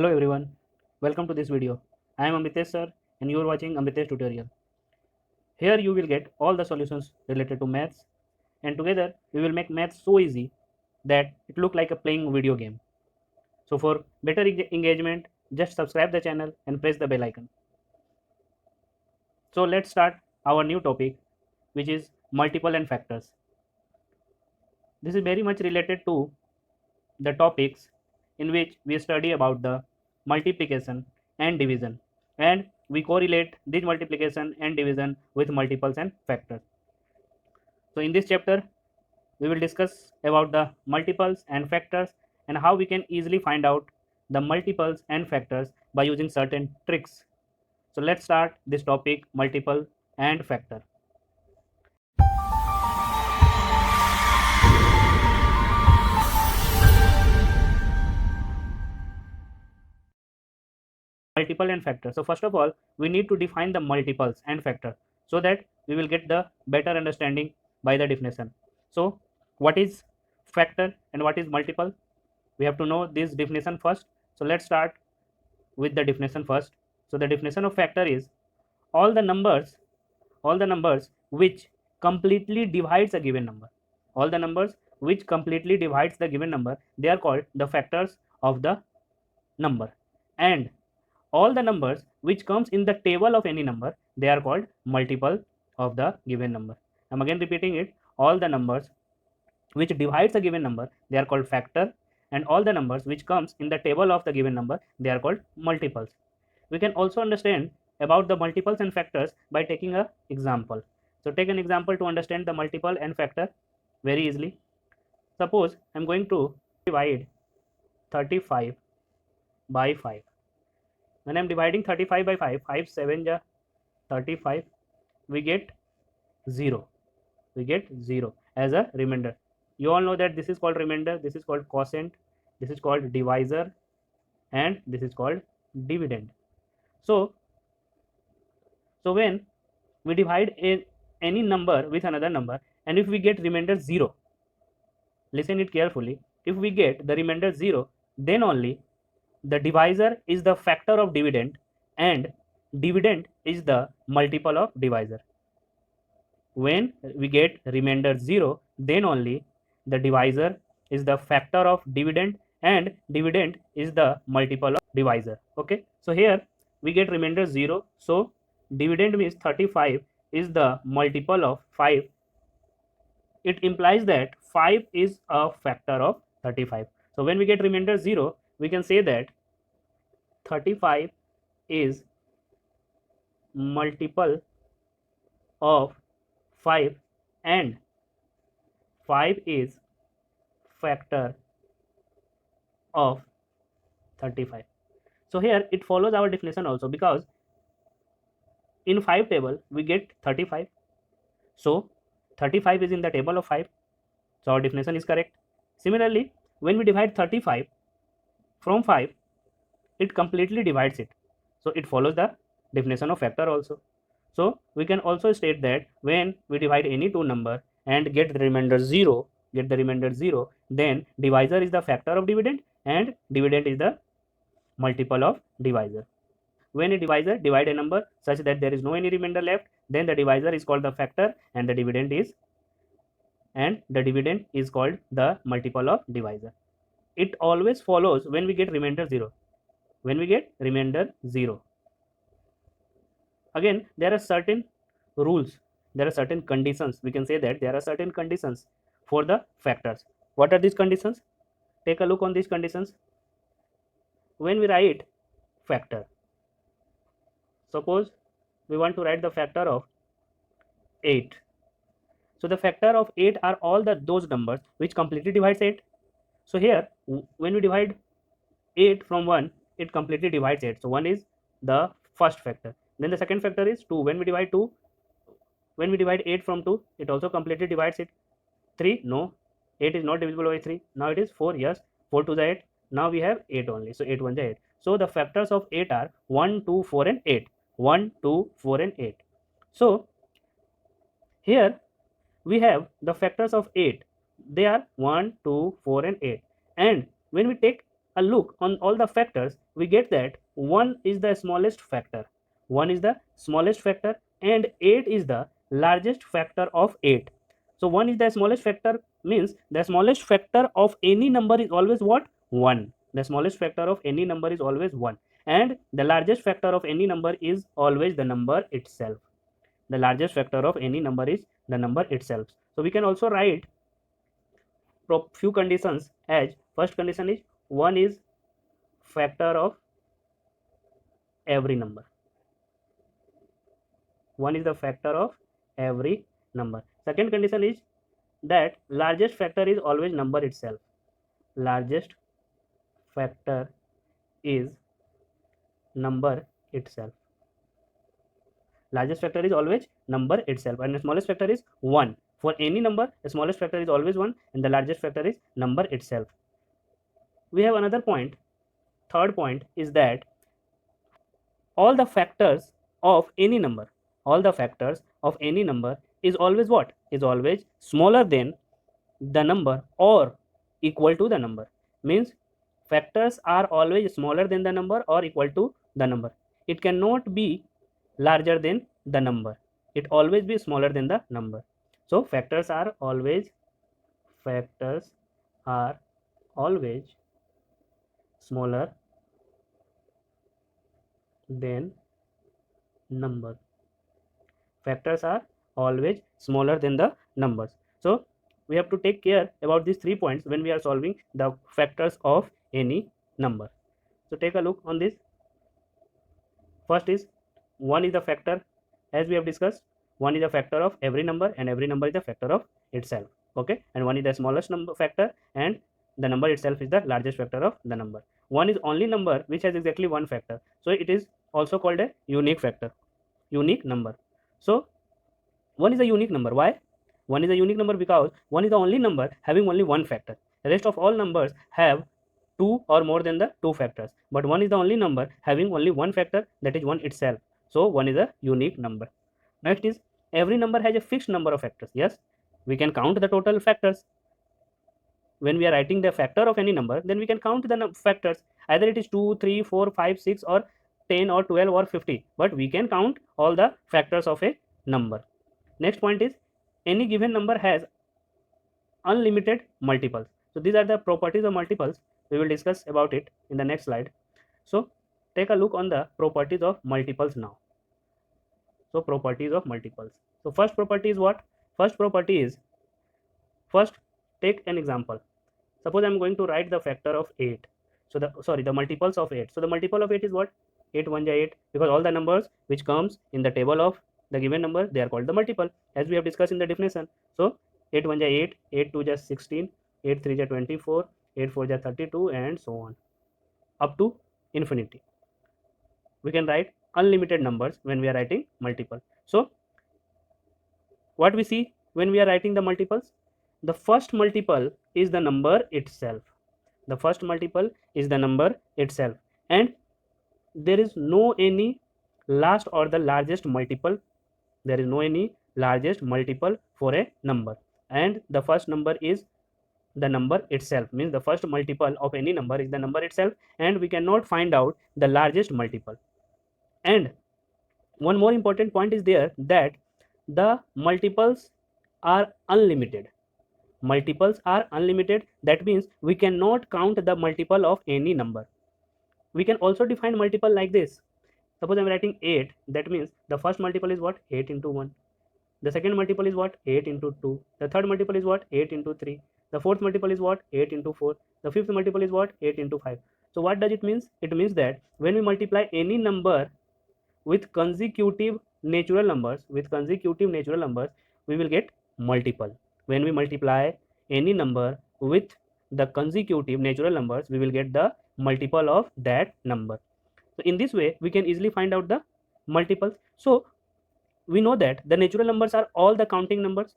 Hello everyone, welcome to this video. I am Amritesh sir and you are watching Amritesh tutorial. Here you will get all the solutions related to maths and together we will make maths so easy that it look like a playing video game. So for better engagement, just subscribe the channel and press the bell icon. So let's start our new topic, which is multiple and factors. This is very much related to the topics in which we study about the multiplication and division, and we correlate this multiplication and division with multiples and factors. So in this chapter we will discuss about the multiples and factors and how we can easily find out the multiples and factors by using certain tricks. So let's start this topic, multiple and factor. Multiple and factor. So first of all, we need to define the multiples and factor so that we will get the better understanding by the definition. So what is factor and what is multiple? We have to know this definition first. So let's start with the definition first. So the definition of factor is all the numbers which completely divides a given number. All the numbers which completely divides the given number, they are called the factors of the number. And all the numbers which comes in the table of any number, they are called multiple of the given number. I'm again repeating it. All the numbers which divides a given number, they are called factor, and all the numbers which comes in the table of the given number, they are called multiples. We can also understand about the multiples and factors by taking a example. So take an example to understand the multiple and factor very easily. Suppose I'm going to divide 35 by 5. When I'm dividing 35 by 5, 5 7 ja 35, we get 0. We get 0 as a remainder. You all know that this is called remainder, this is called quotient, this is called divisor, and this is called dividend. So when we divide any number with another number, and if we get remainder 0, listen it carefully, if we get the remainder 0, then only the divisor is the factor of dividend and dividend is the multiple of divisor. When we get remainder 0, then only the divisor is the factor of dividend and dividend is the multiple of divisor. Okay, so here we get remainder 0, so dividend means 35 is the multiple of 5. It implies that 5 is a factor of 35. So when we get remainder 0, we can say that 35 is multiple of 5 and 5 is factor of 35. So here it follows our definition also, because in 5 table we get 35, so 35 is in the table of 5, so our definition is correct. Similarly, when we divide 35 from 5, it completely divides it, so it follows the definition of factor also. So we can also state that when we divide any two number and get the remainder 0, then divisor is the factor of dividend and dividend is the multiple of divisor. When a divisor divide a number such that there is no any remainder left, then the divisor is called the factor and the dividend is called the multiple of divisor. It always follows when we get remainder 0. When we get remainder 0, again there are certain rules, there are certain conditions. We can say that there are certain conditions for the factors. What are these conditions? Take a look on these conditions. When we write factor, suppose we want to write the factor of 8. So the factor of 8 are all those numbers which completely divides 8. So here when we divide 8 from 1, it completely divides 8. So 1 is the first factor. Then the second factor is 2. When we divide 8 from 2, it also completely divides it. 3, no, 8 is not divisible by 3. Now it is 4, yes, 4 to the 8. Now we have 8 only, so 8 1 is 8. So the factors of 8 are 1, 2, 4 and 8. 1, 2, 4 and 8. So here we have the factors of 8. They are 1, 2, 4 and 8. And when we take a look on all the factors, we get that 1 is the smallest factor. 1 is the smallest factor and 8 is the largest factor of 8. So 1 is the smallest factor means the smallest factor of any number is always what? 1. The smallest factor of any number is always 1. And the largest factor of any number is always the number itself. The largest factor of any number is the number itself. So we can also write few conditions as first condition is 1 is factor of every number. 1 is the factor of every number. Second condition is that largest factor is always number itself. Largest factor is number itself. Largest factor is always number itself, and the smallest factor is 1. For any number, the smallest factor is always 1 and the largest factor is number itself. We have another point. Third point is that all the factors of any number, all the factors of any number is always what? Is always smaller than the number or equal to the number. Means factors are always smaller than the number or equal to the number. It cannot be larger than the number. It always be smaller than the number. So factors are always smaller than number. Factors are always smaller than the numbers. So we have to take care about these 3 points when we are solving the factors of any number. So take a look on this. First is 1 is the factor, as we have discussed. 1 is a factor of every number and every number is a factor of itself. Okay, and 1 is the smallest number factor and the number itself is the largest factor of the number. 1 is only number which has exactly one factor, so it is also called a unique factor, unique number. So 1 is a unique number. Why 1 is a unique number? Because 1 is the only number having only one factor. The rest of all numbers have 2 or more than the 2 factors, but 1 is the only number having only one factor, that is 1 itself. So 1 is a unique number. Next is every number has a fixed number of factors. Yes, we can count the total factors. When we are writing the factor of any number, then we can count the factors. Either it is 2, 3, 4, 5, 6 or 10 or 12 or 50, but we can count all the factors of a number. Next point is any given number has unlimited multiples. So these are the properties of multiples. We will discuss about it in the next slide. So take a look on the properties of multiples now. So properties of multiples. So first property is what? First property is, first take an example. Suppose I am going to write the factor of 8. So the multiples of 8. So the multiple of 8 is what? 8 1 8, because all the numbers which comes in the table of the given number, they are called the multiple, as we have discussed in the definition. So 8 1 8, 8 2 16, 8 3 24, 8 4 32 and so on up to infinity. We can write unlimited numbers when we are writing multiple. So what we see when we are writing the multiples? The first multiple is the number itself. The first multiple is the number itself, and there is no any last or the largest multiple. There is no any largest multiple for a number, and the first number is the number itself. Means the first multiple of any number is the number itself, and we cannot find out the largest multiple. And one more important point is there, that the multiples are unlimited. Multiples are unlimited. That means we cannot count the multiple of any number. We can also define multiple like this. Suppose I am writing 8. That means the first multiple is what? 8 into 1. The second multiple is what? 8 into 2. The third multiple is what? 8 into 3. The fourth multiple is what? 8 into 4. The fifth multiple is what? 8 into 5. So what does it mean? It means that when we multiply any number with consecutive natural numbers, we will get multiple. When we multiply any number with the consecutive natural numbers, we will get the multiple of that number. So in this way we can easily find out the multiples. So we know that the natural numbers are all the counting numbers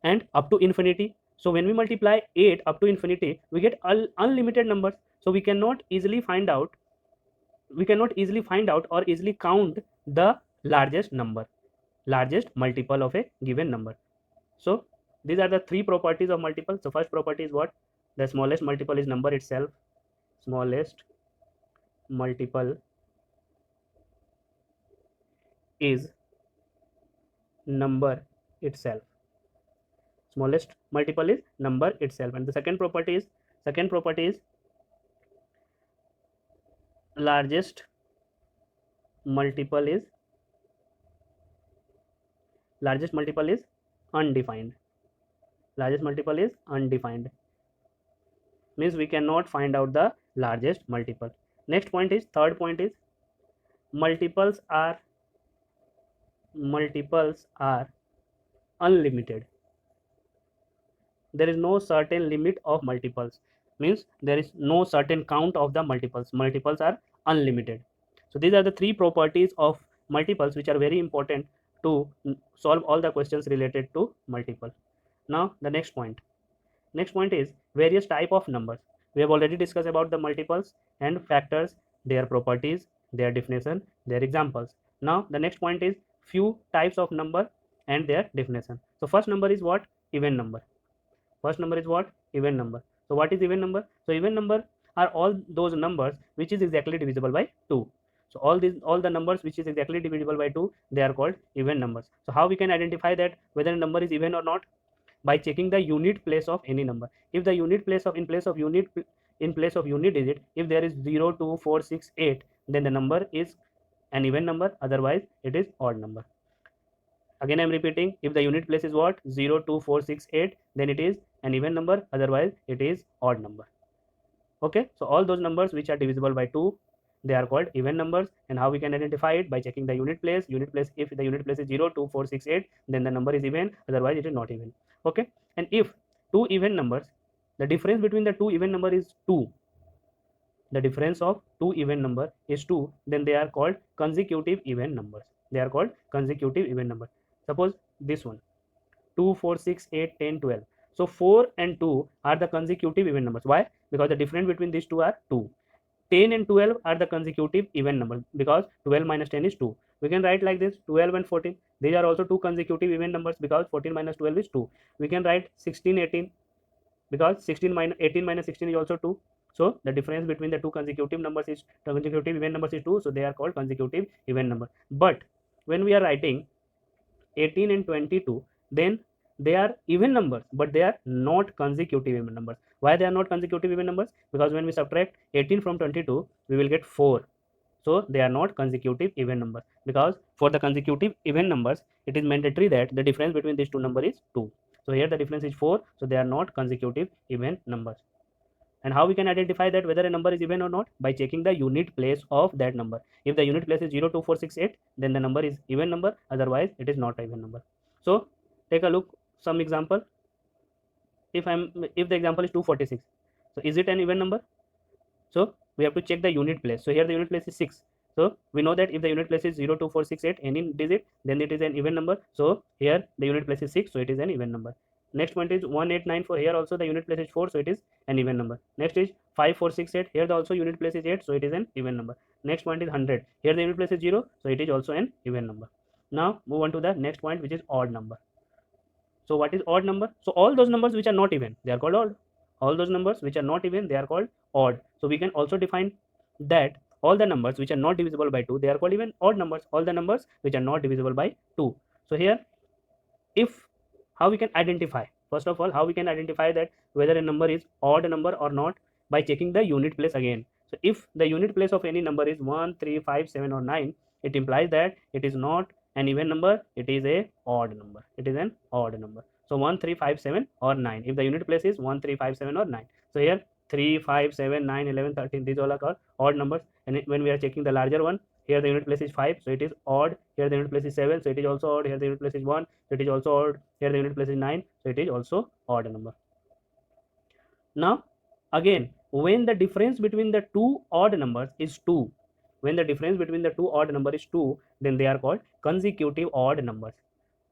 and up to infinity. So when we multiply 8 up to infinity, we get unlimited numbers. So we cannot easily find out or easily count the largest multiple of a given number. So these are the 3 properties of multiple. So first property is what? The smallest multiple is number itself. smallest multiple is number itself. Smallest multiple is number itself. And the second property is largest multiple is undefined. Largest multiple is undefined, means we cannot find out the largest multiple. Next point is, third point is, multiples are unlimited. There is no certain limit of multiples, means there is no certain count of the multiples are unlimited. So these are the three properties of multiples which are very important to solve all the questions related to multiple. Now the next point is various type of numbers. We have already discussed about the multiples and factors, their properties, their definition, their examples. Now the next point is few types of number and their definition. So first number is what? Even number. First number is what? Even number. So what is even number? So even number are all those numbers which is exactly divisible by 2. So all the numbers which is exactly divisible by 2, they are called even numbers. So how we can identify that whether a number is even or not? By checking the unit place of any number. If the unit place of in place of unit digit, if there is 0, 2, 4, 6, 8, then the number is an even number, otherwise it is odd number. Again I am repeating, if the unit place is what? 0, 2, 4, 6, 8, then it is an even number, otherwise it is odd number. Okay, so all those numbers which are divisible by 2, they are called even numbers. And how we can identify it? By checking the unit place. If the unit place is 0, 2, 4, 6, 8, then the number is even, otherwise it is not even. Okay, and if two even numbers, the difference between the two even number is 2, the difference of two even number is 2, then they are called consecutive even numbers. They are called consecutive even numbers. Suppose this one, 2, 4, 6, 8, 10, 12. So 4 and 2 are the consecutive even numbers. Why? Because the difference between these two are 2. 10 and 12 are the consecutive even numbers, because 12 minus 10 is 2. We can write like this, 12 and 14. These are also two consecutive even numbers, because 14 minus 12 is 2. We can write 16, 18, because 18 minus 16 is also 2. So the difference between the two consecutive even numbers is 2. So they are called consecutive even number. But when we are writing 18 and 22, then they are even numbers, but they are not consecutive even numbers. Why they are not consecutive even numbers? Because when we subtract 18 from 22, we will get 4. So they are not consecutive even numbers, because for the consecutive even numbers, it is mandatory that the difference between these two numbers is 2. So here the difference is 4, so they are not consecutive even numbers. And how we can identify that whether a number is even or not? By checking the unit place of that number. If the unit place is 0, 2, 4, 6, 8, then the number is even number, otherwise it is not an even number. So take a look, some example. If the example is 246, so is it an even number? So we have to check the unit place. So here the unit place is 6. So we know that if the unit place is 0, 2, 4, 6, 8, any digit, then it is an even number. So here the unit place is 6, so it is an even number. Next one is 1894. Here also the unit place is 4, so it is an even number. Next is 5468. Here the also unit place is 8, so it is an even number. Next point is 100. Here the unit place is 0, so it is also an even number. Now move on to the next point, which is odd number. So what is odd number? So all those numbers which are not even, they are called odd. All those numbers which are not even, they are called odd. So we can also define that all the numbers which are not divisible by 2, they are called even odd numbers. All the numbers which are not divisible by 2. So here, if how we can identify, first of all, how we can identify that whether a number is odd number or not? By checking the unit place again. So if the unit place of any number is 1, 3, 5, 7 or 9, it implies that it is not an even number, it is a odd number. It is an odd number. So 1, 3, 5, 7 or 9, if the unit place is 1, 3, 5, 7 or 9. So here 3, 5, 7, 9, 11, 13, these all are called odd numbers. And when we are checking the larger one, here the unit place is 5, so it is odd. Here the unit place is 7, so it is also odd. Here the unit place is 1, so it is also odd. Here the unit place is 9, so it is also odd number. Now again, when the difference between the two odd numbers is 2, when the difference between the two odd number is 2, then they are called consecutive odd numbers.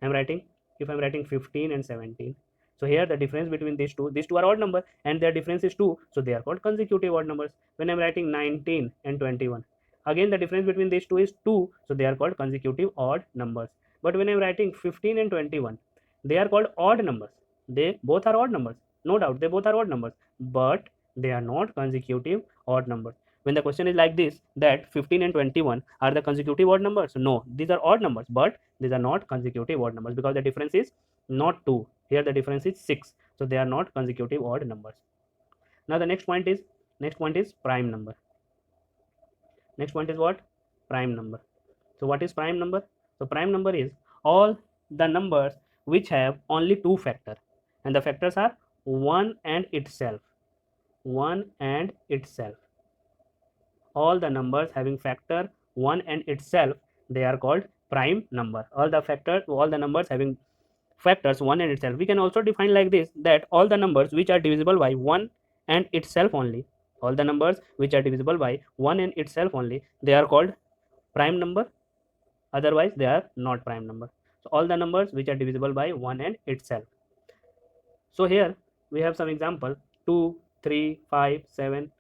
If I'm writing 15 and 17, so here the difference between these two are odd number and their difference is 2, so they are called consecutive odd numbers. When I'm writing 19 and 21, again the difference between these two is 2, so they are called consecutive odd numbers. But when I'm writing 15 and 21, they are called odd numbers. They both are odd numbers, no doubt, they both are odd numbers, but they are not consecutive odd numbers. When the question is like this, that 15 and 21 are the consecutive odd numbers, no, these are odd numbers, but these are not consecutive odd numbers because the difference is not 2, here the difference is 6, so they are not consecutive odd numbers. Now the next point is prime number. Next point is what? Prime number. So what is prime number? So prime number is all the numbers which have only two factors, and the factors are 1 and itself. 1 and itself. All the numbers having factor 1 and itself, they are called prime number. All the numbers having factors 1 and itself. We can also define like this, that all the numbers which are divisible by 1 and itself only, all the numbers which are divisible by 1 and itself only, they are called prime number, otherwise they are not prime number. So all the numbers which are divisible by 1 and itself. So here we have some example: 2, 3, 5, 7,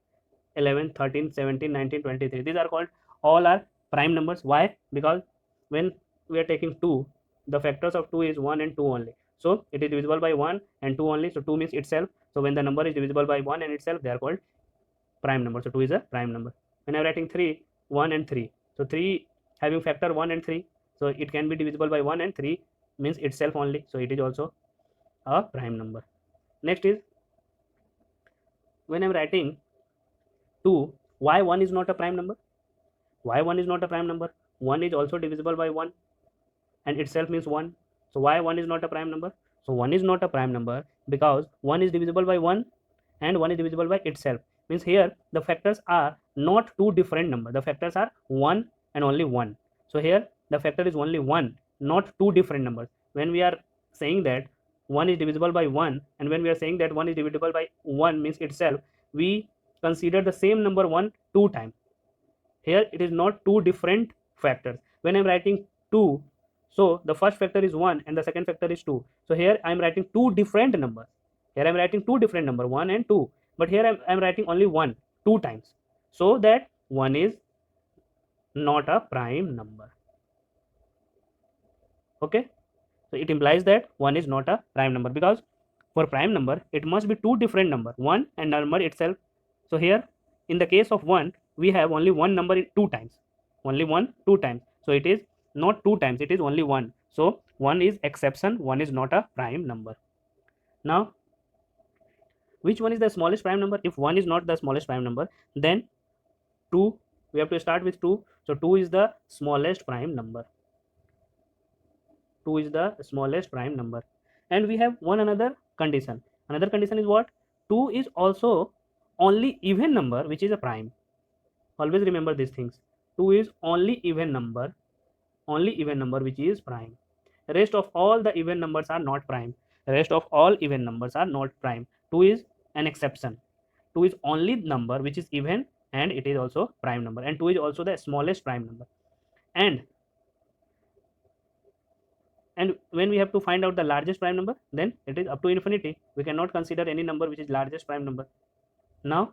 11, 13, 17, 19, 23. These are called, all are prime numbers. Why? Because when we are taking 2, the factors of 2 is 1 and 2 only, so it is divisible by 1 and 2 only, so 2 means itself. So when the number is divisible by 1 and itself, they are called prime number, so 2 is a prime number. When I am writing 3, 1 and 3, so 3 having factor 1 and 3, so it can be divisible by 1 and 3 means itself only, so it is also a prime number. Next is, when I am writing 2, why 1 is not a prime number? Why 1 is not a prime number? 1 is also divisible by 1 and itself means 1. So why 1 is not a prime number? So 1 is not a prime number because 1 is divisible by 1 and 1 is divisible by itself. Means here the factors are not two different numbers. The factors are 1 and only 1. So here the factor is only 1, not two different numbers. When we are saying that 1 is divisible by 1 and when we are saying that 1 is divisible by 1 means itself, we consider the same number 1 two times. Here it is not two different factors. When I am writing 2, so the first factor is 1 and the second factor is 2. So here I am writing two different numbers. Here I am writing two different numbers, 1 and 2. But here I am writing only 1 two times. So that 1 is not a prime number. Okay. So it implies that 1 is not a prime number, because for prime number it must be two different number, 1 and number itself. So here in the case of 1, we have only one number two times, only 1 two times, so it is not two times, it is only 1. So 1 is exception, 1 is not a prime number. Now which one is the smallest prime number? If 1 is not the smallest prime number, then 2, we have to start with 2. So 2 is the smallest prime number. 2 is the smallest prime number. And we have one another condition. Another condition is what? 2 is also only even number which is a prime. Always remember these things. 2 is only even number which is prime. Rest of all the even numbers are not prime. Rest of all even numbers are not prime. 2 is an exception. 2 is only number which is even and it is also prime number, and 2 is also the smallest prime number. And when we have to find out the largest prime number, then it is up to infinity. We cannot consider any number which is largest prime number. Now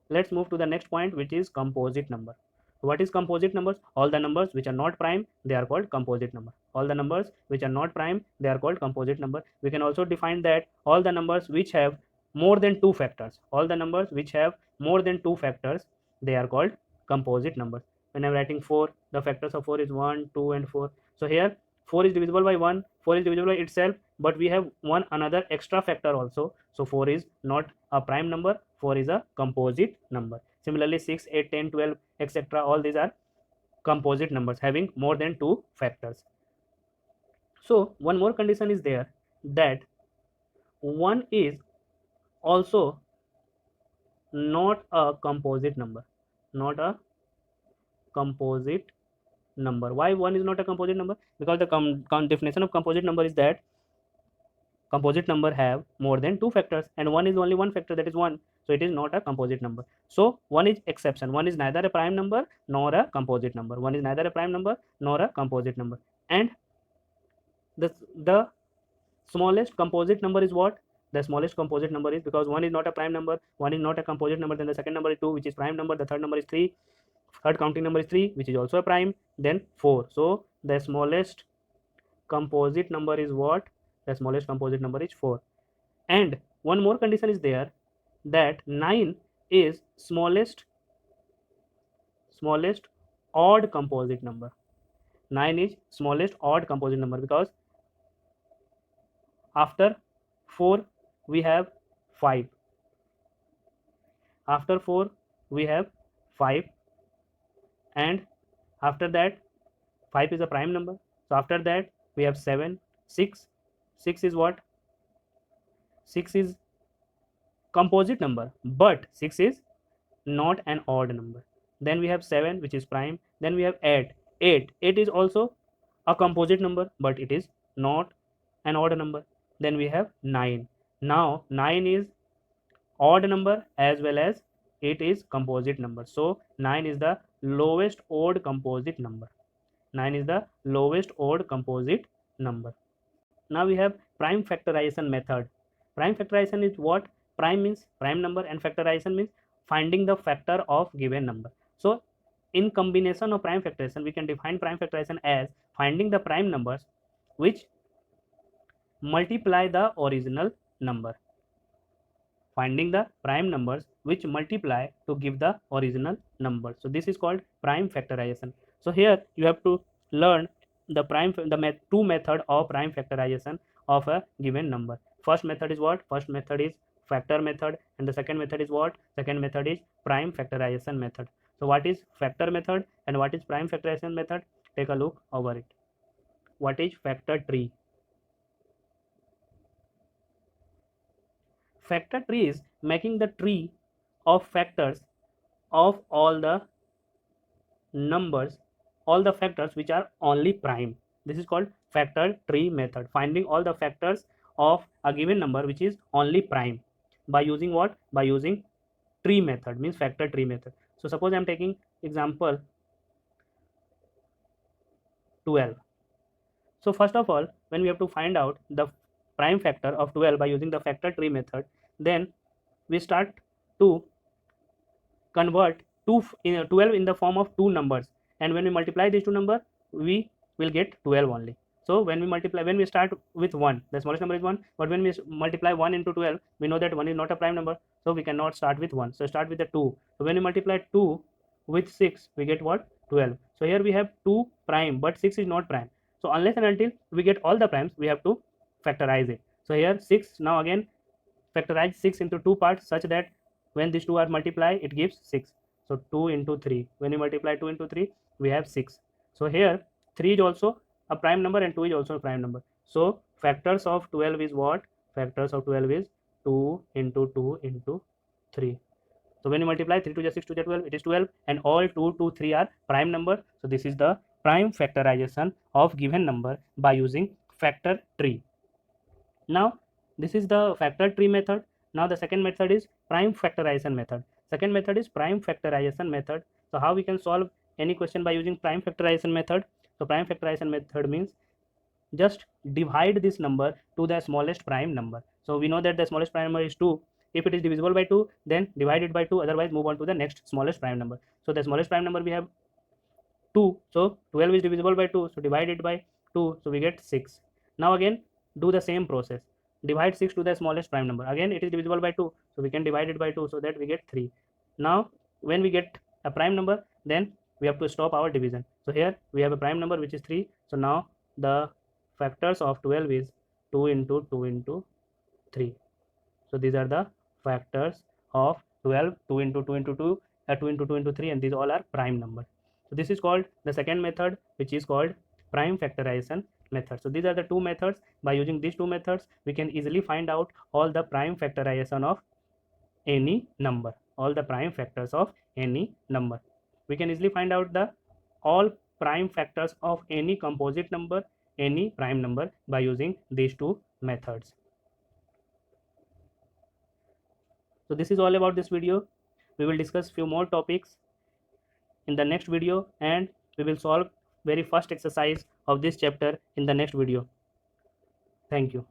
let's move to the next point, which is composite number. What is composite numbers? All the numbers which are not prime, they are called composite number. All the numbers which are not prime, they are called composite number. We can also define that all the numbers which have more than two factors, all the numbers which have more than two factors, they are called composite numbers. When I'm writing 4, the factors of 4 is 1, 2 and 4. So here 4 is divisible by 1, 4 is divisible by itself, but we have one another extra factor also. So 4 is not a prime number, 4 is a composite number. Similarly 6, 8, 10, 12, etc. all these are composite numbers having more than two factors. So one more condition is there, that 1 is also not a composite number, not a composite number. Why 1 is not a composite number? Because the definition of composite number is that composite number have more than two factors and 1 is only one factor, that is 1. So it is not a composite number. So 1 is exception. 1 is neither a prime number nor a composite number. 1 is neither a prime number nor a composite number. And the smallest composite number is what? The smallest composite number is, because 1 is not a prime number, 1 is not a composite number, then the second number is 2, which is prime number, the third number is 3, third counting number is 3, which is also a prime, then 4. So the smallest composite number is what? The smallest composite number is 4. And one more condition is there, that 9 is smallest odd composite number. 9 is smallest odd composite number because after 4 we have 5. After 4 we have 5, and after that 5 is a prime number. So after that we have 7, 6. 6 is what? 6 is composite number, but 6 is not an odd number. Then we have 7, which is prime. Then we have 8. 8 is also a composite number, but it is not an odd number. Then we have 9. Now 9 is odd number as well as it is composite number. So 9 is the lowest odd composite number. 9 is the lowest odd composite number. Now we have prime factorization method. Prime factorization is what? Prime means prime number and factorization means finding the factor of given number. So in combination of prime factorization, we can define prime factorization as finding the prime numbers which multiply the original number. Finding the prime numbers which multiply to give the original number. So this is called prime factorization. So here you have to learn the two method of prime factorization of a given number. First method is what? First method is factor method, and the second method is what? Second method is prime factorization method. So what is factor method and what is prime factorization method? Take a look over it. What is factor tree? Factor tree is making the tree of factors of all the numbers, all the factors which are only prime. This is called factor tree method. Finding all the factors of a given number which is only prime by using what? By using tree method, means factor tree method. So suppose I am taking example 12. So first of all, when we have to find out the prime factor of 12 by using the factor tree method, then we start to convert 12 in the form of two numbers, and when we multiply these two numbers we will get 12 only. So when we start with 1, the smallest number is 1, but when we multiply 1 into 12, we know that 1 is not a prime number, so we cannot start with 1, so start with the 2. So when we multiply 2 with 6, we get what? 12. So here we have 2 prime, but 6 is not prime. So unless and until we get all the primes, we have to factorize it. So here 6, now again factorize 6 into two parts such that when these two are multiplied it gives 6. So 2 into 3, when you multiply 2 into 3 we have 6. So here 3 is also a prime number and 2 is also a prime number. So factors of 12 is what? Factors of 12 is 2 into 2 into 3. So when you multiply 3 to the 6 to the 12, it is 12, and all 2 to 3 are prime number. So this is the prime factorization of given number by using factor tree. Now this is the factor tree method. Now the second method is prime factorization method. Second method is prime factorization method. So how we can solve any question by using prime factorization method? So prime factorization method means just divide this number to the smallest prime number. So we know that the smallest prime number is 2. If it is divisible by 2, then divide it by 2, otherwise move on to the next smallest prime number. So the smallest prime number we have 2, so 12 is divisible by 2, so divide it by 2, so we get 6. Now again do the same process, divide 6 to the smallest prime number, again it is divisible by 2, so we can divide it by 2, so that we get 3. Now when we get a prime number, then we have to stop our division. So here we have a prime number which is 3. So now the factors of 12 is 2 into 2 into 3. So these are the factors of 12, 2 into 2 into 2, 2 into 2 into 3, and these all are prime numbers. So this is called the second method, which is called prime factorization method. So these are the two methods. By using these two methods, we can easily find out all the prime factorization of any number, all the prime factors of any number. We can easily find out the all prime factors of any composite number, any prime number by using these two methods. So this is all about this video. We will discuss few more topics in the next video, and we will solve very first exercise of this chapter in the next video. Thank you.